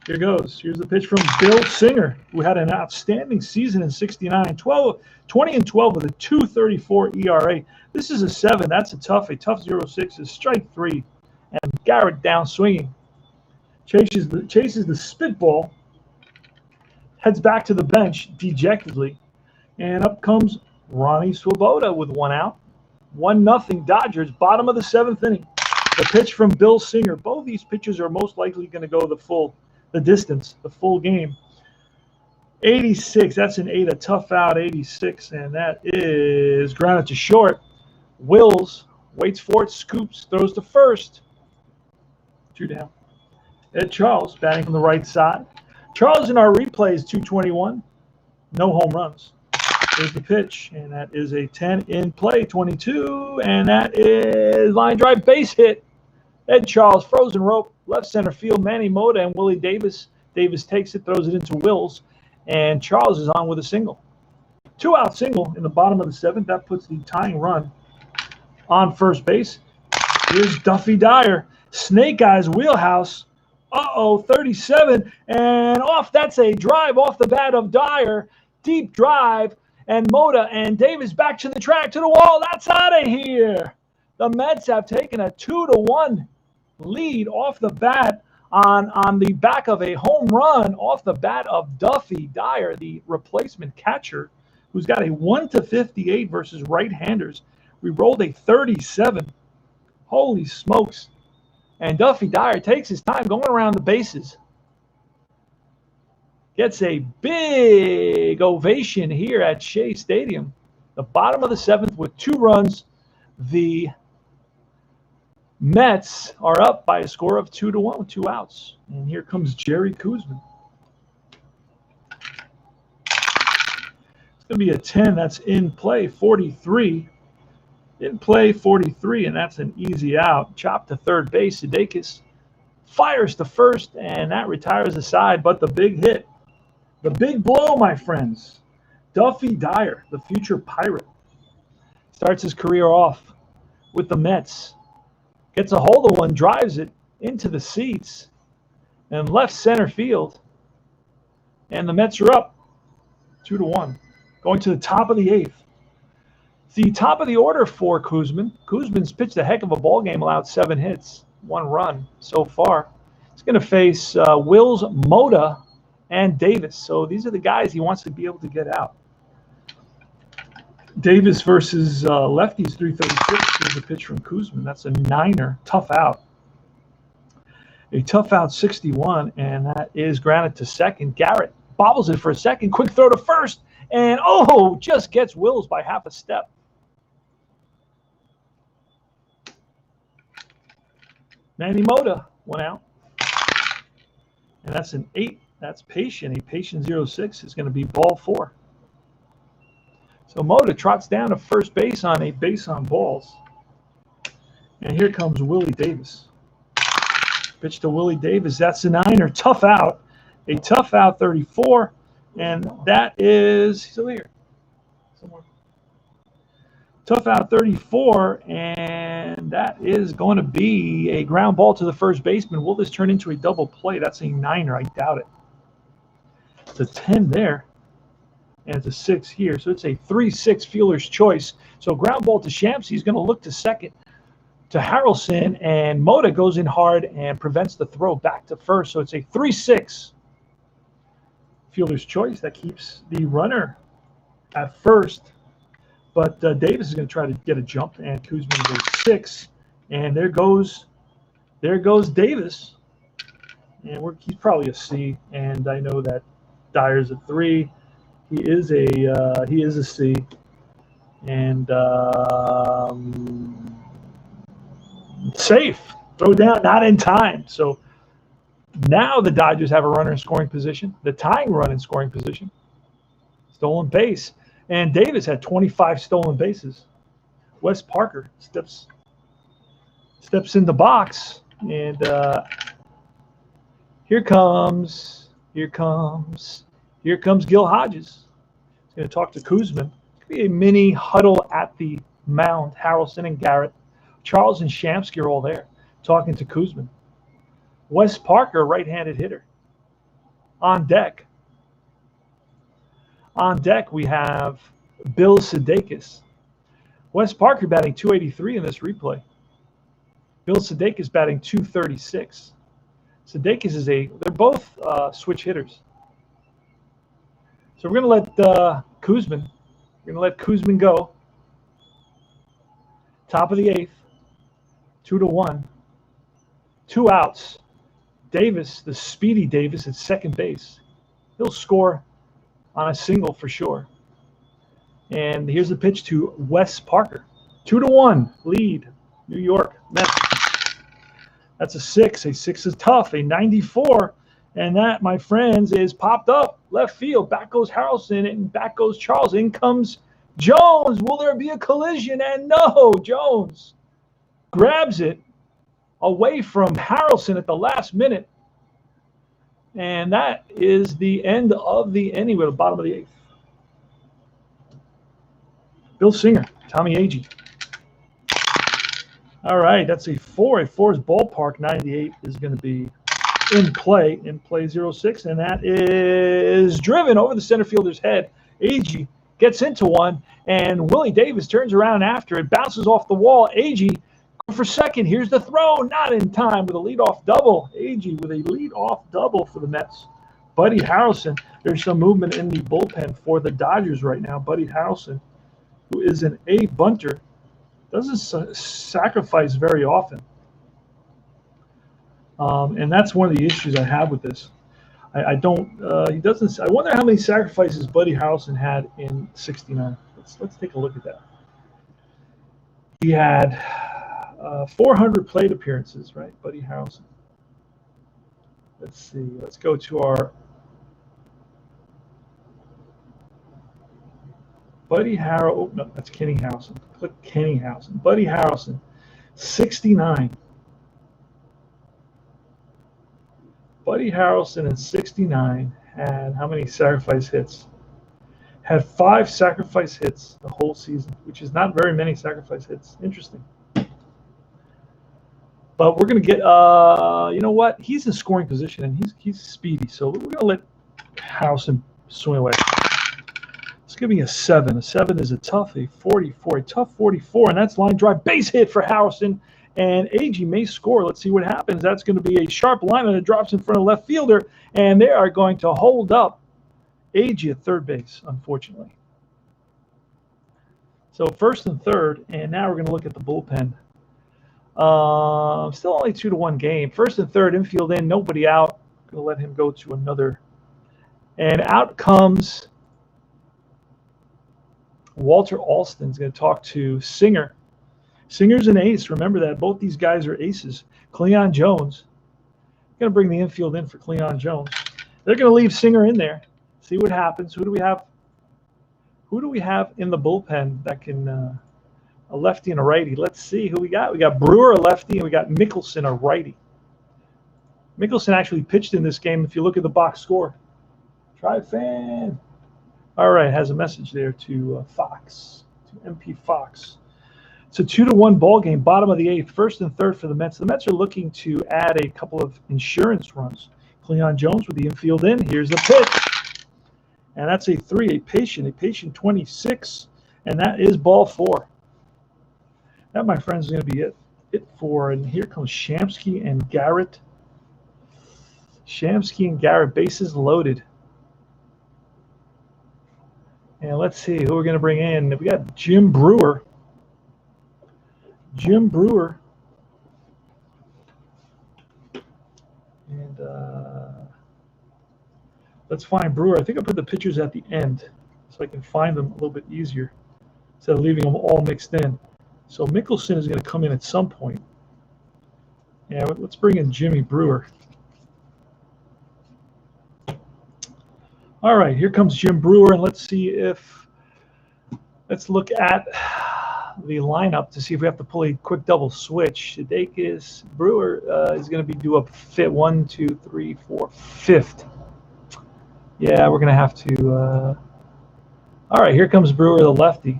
Here goes. Here's the pitch from Bill Singer, who had an outstanding season in '69. 20-12 with a 2.34 ERA. This is a 7. That's a tough 0-6 is strike 3. And Garrett down swinging. Chases the spitball. Heads back to the bench dejectedly. And up comes Ronnie Swoboda with 1 out. 1-0 Dodgers, bottom of the 7th inning. The pitch from Bill Singer. Both these pitchers are most likely going to go the distance, the full game. 86, that's an 8, a tough out, 86, and that is grounded to short. Wills waits for it, scoops, throws to first. 2 down. Ed Charles batting from the right side. Charles in our replay is 221. No home runs. There's the pitch, and that is a 10 in play, 22, and that is line drive base hit. Ed Charles, frozen rope, left center field, Manny Mota and Willie Davis. Davis takes it, throws it into Wills, and Charles is on with a single. 2-out single in the bottom of the 7th. That puts the tying run on first base. Here's Duffy Dyer. Snake Eyes wheelhouse. 37, and off. That's a drive off the bat of Dyer. Deep drive, and Mota and Davis back to the track, to the wall. That's out of here. The Mets have taken a 2-1 lead off the bat on the back of a home run off the bat of Duffy Dyer, the replacement catcher, who's got a 1-58 versus right-handers. We rolled a 37. Holy smokes. And Duffy Dyer takes his time going around the bases. Gets a big ovation here at Shea Stadium. The bottom of the 7th with 2 runs. The Mets are up by a score of 2-1 with 2 outs. And here comes Jerry Koosman. It's going to be a 10. That's in play, 43. In play, 43, and that's an easy out. Chop to third base. Sudeikis fires to first, and that retires the side. But the big hit, the big blow, my friends. Duffy Dyer, the future Pirate, starts his career off with the Mets. Gets a hold of one, drives it into the seats and left center field. And the Mets are up 2-1. Going to the top of the 8th. The top of the order for Koosman. Koosman's pitched a heck of a ball game, allowed 7 hits, 1 run so far. He's going to face Wills, Mota, and Davis. So these are the guys he wants to be able to get out. Davis versus lefties, 336. Here's a pitch from Koosman. That's a 9er, tough out. A tough out 61, and that is grounded to second. Garrett bobbles it for a second. Quick throw to first, and just gets Wills by half a step. Manny Mota went out. And that's an 8. That's patient. A patient 06 is going to be ball 4. So Mota trots down to first base on a base on balls. And here comes Willie Davis. Pitch to Willie Davis. That's a 9er. Tough out. A tough out 34. And that is still here. Somewhere. Tough out 34. And that is going to be a ground ball to the first baseman. Will this turn into a double play? That's a 9er. I doubt it. It's a 10 there. And it's a 6 here. So it's a 3-6 fielder's choice. So ground ball to Shampsy. He's going to look to second to Harrelson. And Mota goes in hard and prevents the throw back to first. So it's a 3-6 fielder's choice. That keeps the runner at first. But Davis is going to try to get a jump. And Koosman goes 6. And there goes Davis. And he's probably a C. And I know that Dyer's a 3. He is a C, and safe. Throw down, not in time. So now the Dodgers have a runner in scoring position, the tying run in scoring position, stolen base, and Davis had 25 stolen bases. Wes Parker steps in the box, and here comes Gil Hodges. He's going to talk to Koosman. It's going to be a mini huddle at the mound. Harrelson and Garrett. Charles and Shamsky are all there talking to Koosman. Wes Parker, right-handed hitter. On deck. On deck, we have Bill Sudeikis. Wes Parker batting 283 in this replay. Bill Sudeikis batting 236. Sudeikis they're both switch hitters. So we're going to let Koosman go. Top of the 8th, 2-1. 2 outs. Davis, the speedy Davis at second base. He'll score on a single for sure. And here's the pitch to Wes Parker. 2-1 lead, New York Mets. That's a 6. A 6 is tough. A 94. And that, my friends, is popped up left field. Back goes Harrelson, and back goes Charles. In comes Jones. Will there be a collision? And no, Jones grabs it away from Harrelson at the last minute. And that is the end of the inning with the bottom of the 8th. Bill Singer, Tommy Agee. All right, that's a 4. A 4 is ballpark. 98 is going to be in play 06, and that is driven over the center fielder's head. Agee gets into one, and Willie Davis turns around after it, bounces off the wall. Agee for second. Here's the throw, not in time with a leadoff double. Agee with a leadoff double for the Mets. Buddy Harrelson, there's some movement in the bullpen for the Dodgers right now. Buddy Harrelson, who is an A bunter, doesn't sacrifice very often. And that's one of the issues I have with this. I don't. He doesn't. I wonder how many sacrifices Buddy Harrelson had in '69. Let's take a look at that. He had 400 plate appearances, right, Buddy Harrelson? Let's see. Let's go to our Buddy Harrelson. Oh, no, that's Kenny Harrelson. Click Kenny Harrelson. Buddy Harrelson, 69. Buddy Harrelson in '69 had how many sacrifice hits? Had 5 sacrifice hits the whole season, which is not very many sacrifice hits. Interesting. But we're going to get, you know what? He's in scoring position, and he's speedy. So we're going to let Harrelson swing away. Let's give me a 7. A 7 is a tough, a 44, a tough 44, and that's line drive. Base hit for Harrelson. And Agee may score. Let's see what happens. That's going to be a sharp line, and it drops in front of left fielder, and they are going to hold up Agee at third base, unfortunately. So first and third, and now we're going to look at the bullpen. Still only 2-1 game. First and third, infield in, nobody out. Going to let him go to another. And out comes Walter Alston's going to talk to Singer. Singer's an ace. Remember that. Both these guys are aces. Cleon Jones. Going to bring the infield in for Cleon Jones. They're going to leave Singer in there. See what happens. Who do we have? Who do we have in the bullpen that can a lefty and a righty? Let's see who we got. We got Brewer, a lefty, and we got Mickelson, a righty. Mickelson actually pitched in this game if you look at the box score. Tri-Fan. All right, has a message there to Fox, to MP Fox. It's a 2-1 ball game, bottom of the 8th, first and third for the Mets. The Mets are looking to add a couple of insurance runs. Cleon Jones with the infield in. Here's the pitch. And that's a 3, a patient 26, and that is ball 4. That, my friends, is going to be it for, and here comes Shamsky and Garrett. Shamsky and Garrett, bases loaded. And let's see who we're going to bring in. We got Jim Brewer. Jim Brewer. And let's find Brewer. I think I put the pictures at the end so I can find them a little bit easier instead of leaving them all mixed in. So Mickelson is going to come in at some point. Yeah, let's bring in Jimmy Brewer. All right, here comes Jim Brewer, and let's see if – let's look at the lineup to see if we have to pull a quick double switch. Sudeikis, Brewer is going to be due up fit 1, 2, 3, 4, 5th. Yeah, we're going to have to all right, here comes Brewer, the lefty.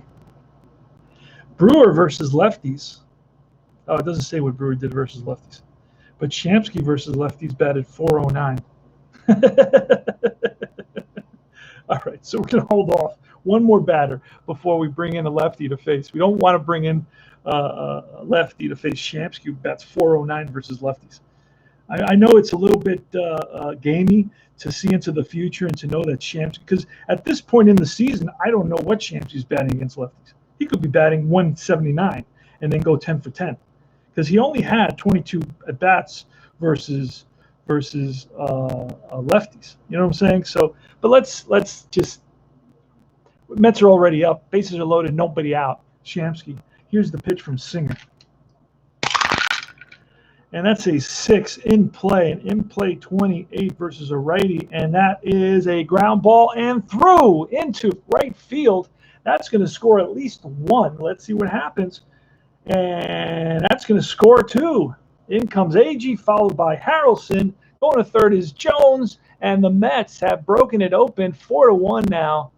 Brewer versus lefties. Oh, it doesn't say what Brewer did versus lefties. But Shamsky versus lefties batted .409. All right, so we're going to hold off one more batter before we bring in a lefty to face. We don't want to bring in a lefty to face Shamsky, who bats .409 versus lefties. I know it's a little bit gamey to see into the future and to know that Shamsky, because at this point in the season, I don't know what Shamsky's batting against lefties. He could be batting 179 and then go 10 for 10, because he only had 22 at bats versus lefties. You know what I'm saying? So, but let's just. Mets are already up. Bases are loaded. Nobody out. Shamsky. Here's the pitch from Singer. And that's a 6 in play. An in play 28 versus a righty. And that is a ground ball and through into right field. That's going to score at least 1. Let's see what happens. And that's going to score 2. In comes Agee, followed by Harrelson. Going to third is Jones. And the Mets have broken it open 4-1 now.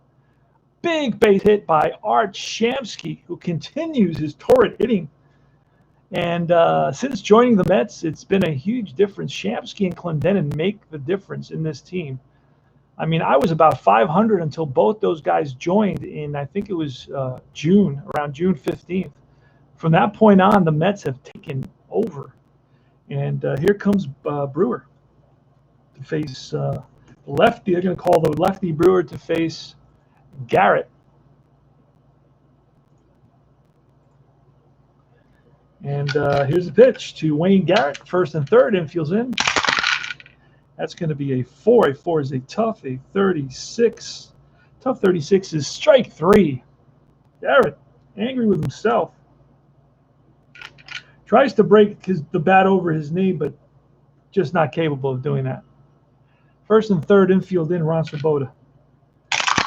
Big base hit by Art Shamsky, who continues his torrid hitting. And since joining the Mets, it's been a huge difference. Shamsky and Clendenin make the difference in this team. I mean, I was about 500 until both those guys joined in, I think it was June, around June 15th. From that point on, the Mets have taken over. And here comes Brewer to face lefty. They're going to call the lefty Brewer to face Garrett. And here's the pitch to Wayne Garrett, first and third, infield's in. That's going to be a 4. A 4 is a tough. A 36. Tough 36 is strike 3. Garrett, angry with himself. Tries to break the bat over his knee, but just not capable of doing that. First and third, infield in, Ron Swoboda.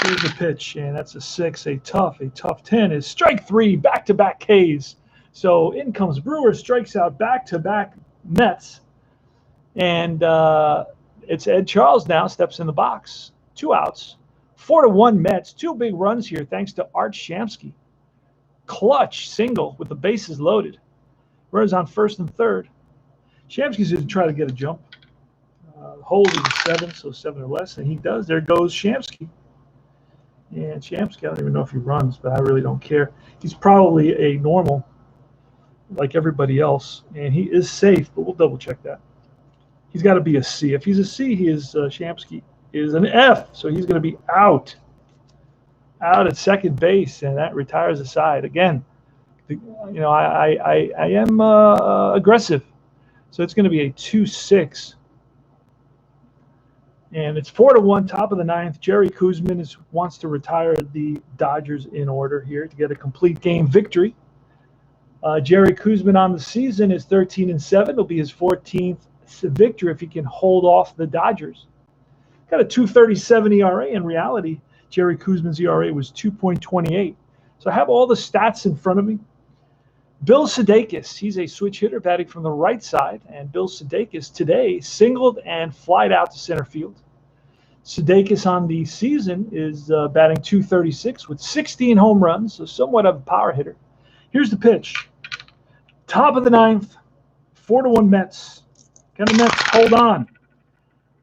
Here's the pitch, and that's a 6. A tough 10 is strike 3, back-to-back Ks. So in comes Brewer, strikes out back-to-back Mets. And it's Ed Charles now, steps in the box. 2 outs. 4-1 Mets. 2 big runs here thanks to Art Shamsky. Clutch single with the bases loaded. Runners on first and third. Shamsky's going to try to get a jump. Hold is a 7, so 7 or less, and he does. There goes Shamsky. And Shamsky, I don't even know if he runs, but I really don't care. He's probably a normal, like everybody else, and he is safe, but we'll double-check that. He's got to be a C. If he's a C, he is Shamsky is an F, so he's going to be out at second base, and that retires the side. Again, I am aggressive, so it's going to be a 2-6. And it's 4-1, top of the 9th. Jerry Koosman wants to retire the Dodgers in order here to get a complete game victory. Jerry Koosman on the season is 13-7. It'll be his 14th victory if he can hold off the Dodgers. Got a 2.37 ERA. In reality, Jerry Koosman's ERA was 2.28. So I have all the stats in front of me. Bill Sudeikis, he's a switch hitter batting from the right side, and Bill Sudeikis today singled and flied out to center field. Sudeikis on the season is batting .236 with 16 home runs, so somewhat of a power hitter. Here's the pitch. Top of the 9th, 4-1 Mets. Can the Mets hold on?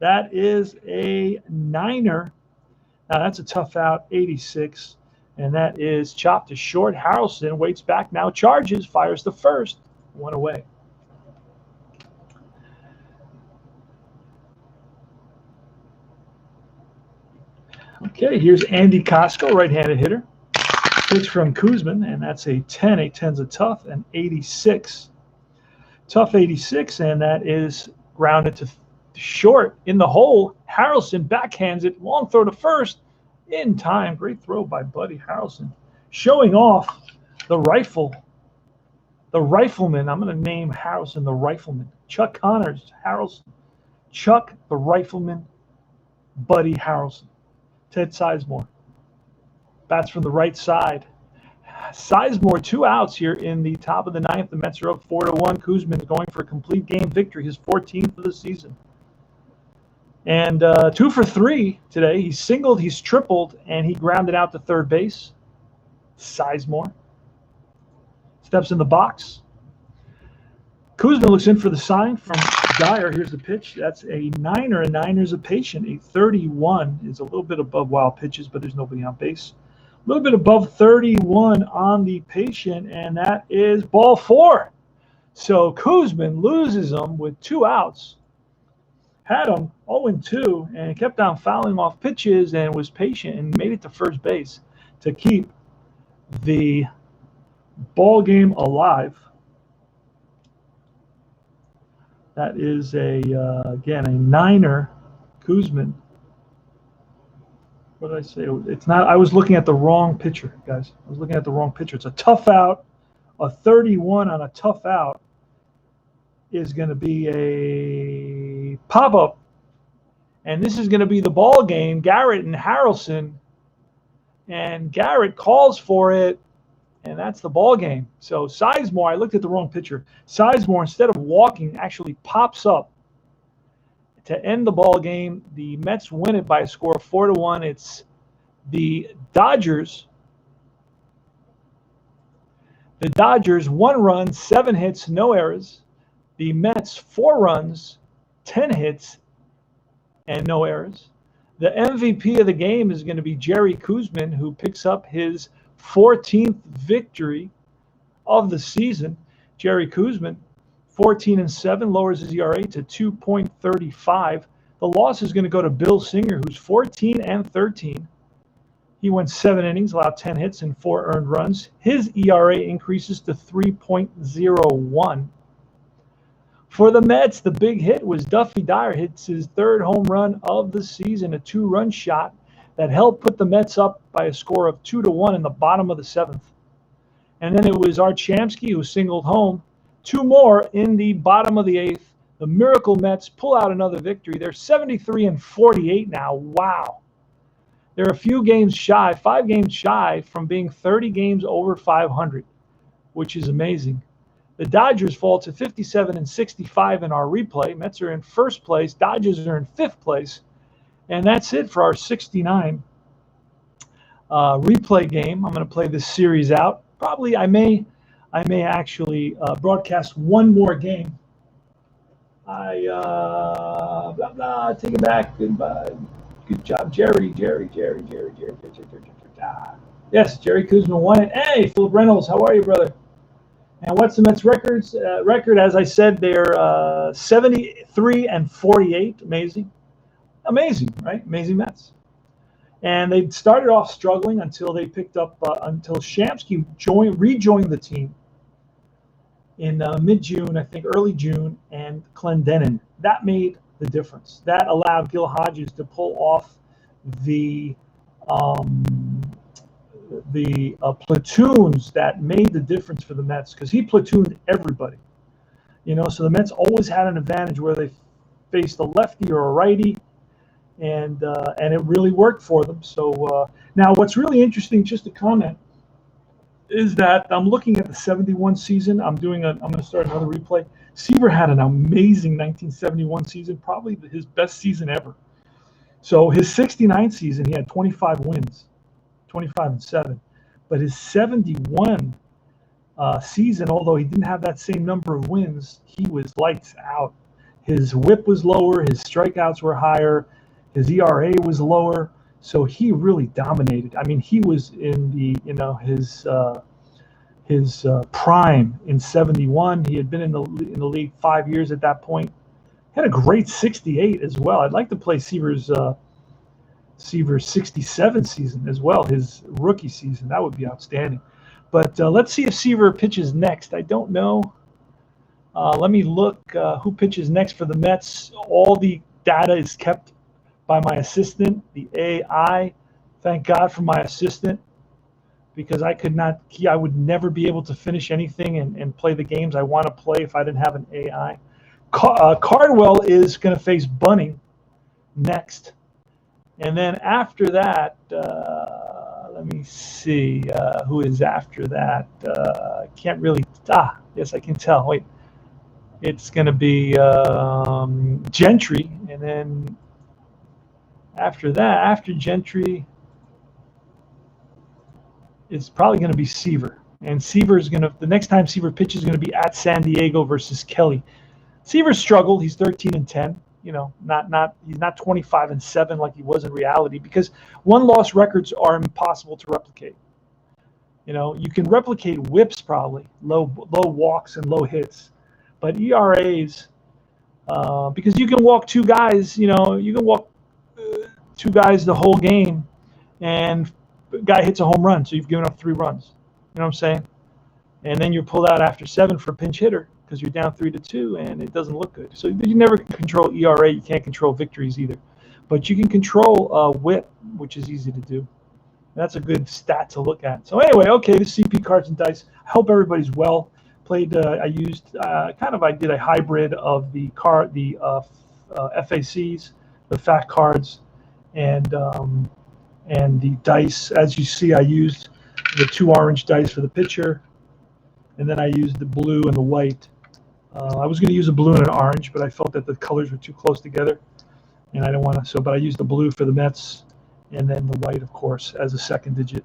That is a 9er. Now that's a tough out, 86. And that is chopped to short. Harrelson waits back, now charges, fires the first, 1 away. Okay, here's Andy Costco, right-handed hitter. Pitch from Koosman, and that's a 10. A 10's a tough, and 86. Tough 86, and that is grounded to short in the hole. Harrelson backhands it, long throw to first. In time, great throw by Buddy Harrelson, showing off the rifle, the rifleman. I'm going to name Harrelson the rifleman. Chuck Connors, Harrelson, Chuck the rifleman, Buddy Harrelson. Ted Sizemore bats from the right side. Sizemore 2 outs here in the top of the 9th. The Mets are up 4-1. Koosman going for a complete game victory, his 14th of the season. And 2 for 3 today. He's singled, he's tripled, and he grounded out to third base. Sizemore steps in the box. Koosman looks in for the sign from Dyer. Here's the pitch. That's a 9er. A 9er is a patient. A 31 is a little bit above wild pitches, but there's nobody on base. A little bit above 31 on the patient, and that is ball 4. So Koosman loses them with 2 outs. Had him 0-2 and kept on fouling off pitches and was patient and made it to first base to keep the ball game alive. That is again a 9er, Koosman. What did I say? It's not. I was looking at the wrong pitcher, guys. I was looking at the wrong pitcher. It's a tough out. A 31 on a tough out is going to be a pop-up. And this is going to be the ball game. Garrett and Harrelson. And Garrett calls for it. And that's the ball game. So Sizemore, I looked at the wrong pitcher. Sizemore, instead of walking, actually pops up to end the ball game. The Mets win it by a score of 4-1. It's the Dodgers. The Dodgers 1 run, 7 hits, no errors. The Mets 4 runs, 10 hits, and no errors. The MVP of the game is going to be Jerry Koosman, who picks up his 14th victory of the season. Jerry Koosman, 14-7, lowers his ERA to 2.35. The loss is going to go to Bill Singer, who's 14-13. He went 7 innings, allowed 10 hits and 4 earned runs. His ERA increases to 3.01. For the Mets, the big hit was Duffy Dyer hits his 3rd home run of the season, a 2-run shot that helped put the Mets up by a score of 2-1 in the bottom of the 7th. And then it was Art Shamsky who singled home. 2 more in the bottom of the 8th. The Miracle Mets pull out another victory. They're 73-48 now. Wow. They're a few games shy, 5 games shy from being 30 games over 500, which is amazing. The Dodgers fall to 57-65 in our replay. Mets are in 1st place. Dodgers are in 5th place. And that's it for our 69 replay game. I'm going to play this series out. Probably I may actually broadcast one more game. Take it back. Goodbye. Good job, Jerry. Yes, Jerry Koosman won it. Hey, Philip Reynolds, how are you, brother? And what's the Mets record? As I said, they're 73-48. Amazing, right? Amazing Mets. And they started off struggling until they picked up until Shamsky rejoined the team in mid-June, I think early June, and Clendenin. That made the difference. That allowed Gil Hodges to pull off the platoons that made the difference for the Mets, because he platooned everybody. So the Mets always had an advantage where they faced a lefty or a righty, and it really worked for them. So now what's really interesting, just to comment, is that I'm looking at the 71 season. I'm going to start another replay. Seaver had an amazing 1971 season, probably his best season ever. So his 69 season, he had 25 wins, 25-7. But his 71 season, although he didn't have that same number of wins, he was lights out. His whip was lower, his strikeouts were higher, his ERA was lower. So he really dominated. I mean, he was in the his prime in 71. He had been in the league 5 years at that point. Had a great 68 as well. I'd like to play Seaver's 67 season as well, his rookie season. That would be outstanding. But let's see if Seaver pitches next. I don't know. Let me look who pitches next for the Mets. All the data is kept by my assistant, the AI. Thank God for my assistant, because I would never be able to finish anything and play the games I want to play if I didn't have an AI. Cardwell is going to face Bunning next. And then after that, let me see who is after that. Can't really, yes, I can tell. Wait, it's going to be Gentry, and then after that, after Gentry, it's probably going to be Seaver. And Seaver is the next time Seaver pitches is going to be at San Diego versus Kelly. Seaver struggled. He's 13-10. He's not 25-7 like he was in reality, because 1-loss records are impossible to replicate. You can replicate whips probably, low walks and low hits, but ERAs, because you can walk 2 guys. You can walk 2 guys the whole game, and the guy hits a home run, so you've given up 3 runs. You know what I'm saying? And then you're pulled out after 7 for a pinch hitter because you're down 3-2, and it doesn't look good. So you never can control ERA. You can't control victories either, but you can control whip, which is easy to do. That's a good stat to look at. So anyway, okay, the CP Cards and Dice. I hope everybody's well. Played. I did a hybrid of the FACs, the fat cards, and the dice. As you see, I used the 2 orange dice for the pitcher, and then I used the blue and the white. I was going to use a blue and an orange, but I felt that the colors were too close together, and I didn't want to. But I used the blue for the Mets, and then the white, of course, as a second digit.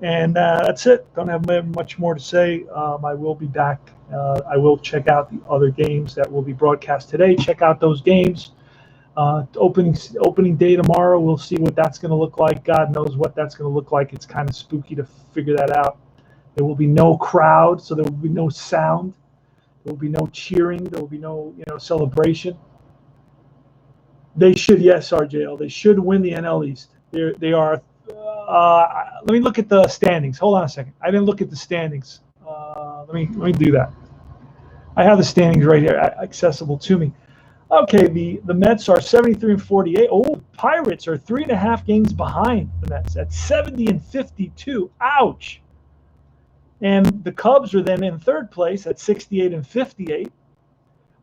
And that's it. Don't have much more to say. I will be back. I will check out the other games that will be broadcast today. Check out those games. Opening day tomorrow. We'll see what that's going to look like. God knows what that's going to look like. It's kind of spooky to figure that out. There will be no crowd, so there will be no sound. There will be no cheering. There will be no celebration. They should, yes, RJL. They should win the NL East. They are. Let me look at the standings. Hold on a second. I didn't look at the standings. Let me do that. I have the standings right here, accessible to me. Okay, the Mets are 73 and 48. Oh, Pirates are 3.5 games behind the Mets at 70 and 52. Ouch. And the Cubs are then in third place at 68 and 58.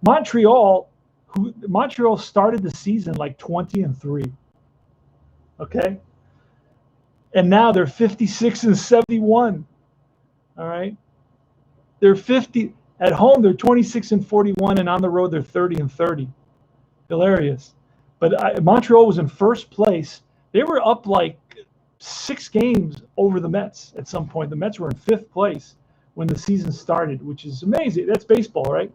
Montreal started the season like 20 and 3. Okay? And now they're 56 and 71. All right? They're 50 at home, they're 26 and 41, and on the road they're 30 and 30. Hilarious. But Montreal was in first place. They were up like 6 games over the Mets at some point. The Mets were in 5th place when the season started, which is amazing. That's baseball, right?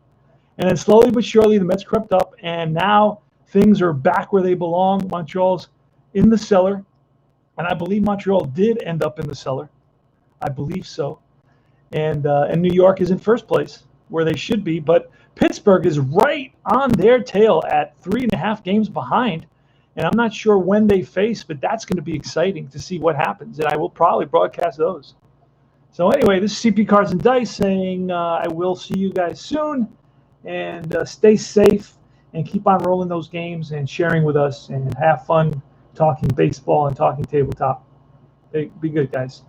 And then slowly but surely the Mets crept up, and now things are back where they belong. Montreal's in the cellar, and I believe Montreal did end up in the cellar. I believe so. And New York is in first place, where they should be, but Pittsburgh is right on their tail at 3.5 games behind, and I'm not sure when they face, but that's going to be exciting to see what happens, and I will probably broadcast those. So anyway, this is CP Cards and Dice saying I will see you guys soon, and stay safe, and keep on rolling those games and sharing with us, and have fun talking baseball and talking tabletop. Be good, guys.